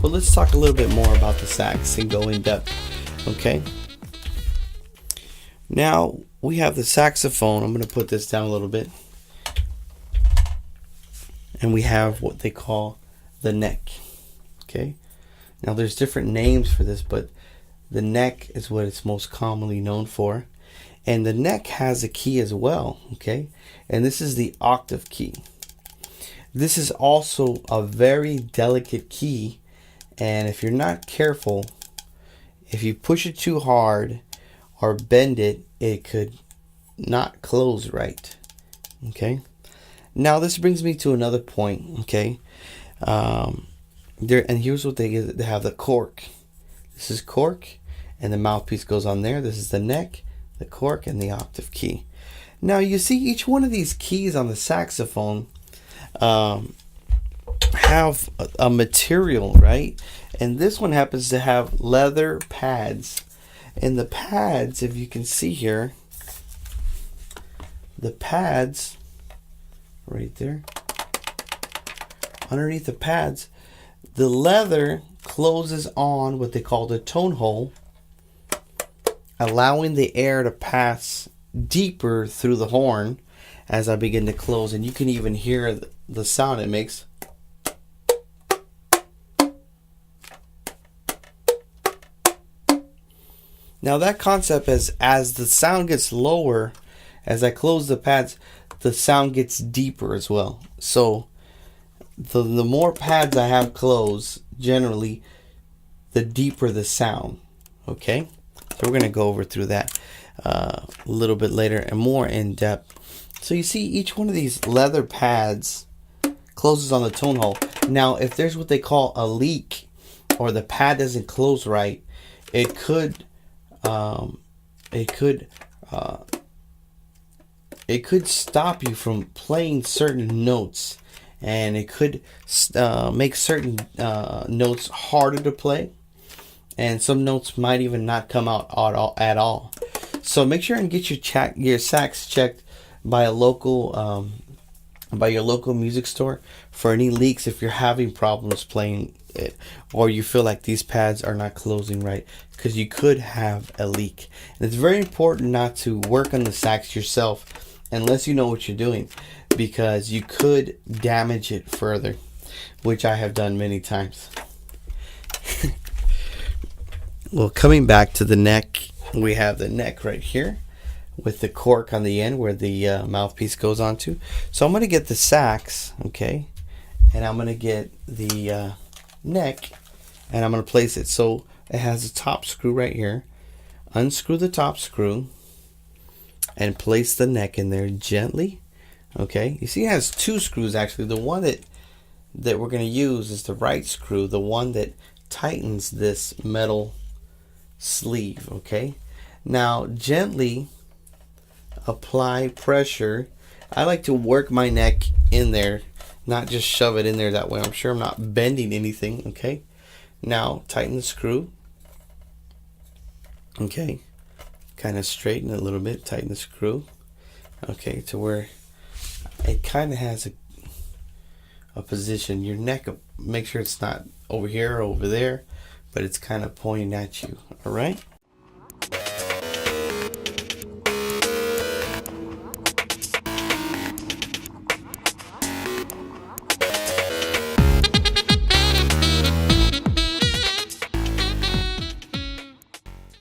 but let's talk a little bit more about the sax and go in depth. Okay. Now we have the saxophone. I'm going to put this down a little bit. And we have what they call the neck. Okay. Now there's different names for this, but the neck is what it's most commonly known for. And the neck has a key as well. Okay. And this is the octave key. This is also a very delicate key. And if you're not careful, if you push it too hard or bend it, it could not close right. Okay. Now this brings me to another point. Okay. And here's what they have: the cork. This is cork, and the mouthpiece goes on there. This is the neck, the cork, and the octave key. Now you see each one of these keys on the saxophone have a material, right? And this one happens to have leather pads. And the pads, if you can see here, the pads right there, underneath the pads, the leather closes on what they call the tone hole, allowing the air to pass deeper through the horn as I begin to close. And you can even hear the sound it makes. Now that concept is, as the sound gets lower, as I close the pads, the sound gets deeper as well. So the more pads I have closed, generally, the deeper the sound. Okay, so we're going to go over through that a little bit later and more in depth. So you see each one of these leather pads closes on the tone hole. Now if there's what they call a leak, or the pad doesn't close right, it could stop you from playing certain notes, and it could make certain notes harder to play, and some notes might even not come out at all. So make sure and get your sax checked by a local by your local music store for any leaks if you're having problems playing it, or you feel like these pads are not closing right, because you could have a leak. And it's very important not to work on the sax yourself unless you know what you're doing, because you could damage it further, which I have done many times. Well, coming back to the neck, we have the neck right here with the cork on the end where the mouthpiece goes onto. So I'm going to get the sax, okay, and I'm going to get the neck, and I'm going to place it. So it has a top screw right here. Unscrew the top screw and place the neck in there gently. Okay, you see it has two screws actually. The one that we're going to use is the right screw, the one that tightens this metal sleeve. Okay, now gently apply pressure. I like to work my neck in there, not just shove it in there. That way I'm sure I'm not bending anything. Okay, now tighten the screw. Okay, kind of straighten it a little bit, tighten the screw. Okay, to where it kind of has a position. Your neck, make sure it's not over here or over there, but it's kind of pointing at you. All right.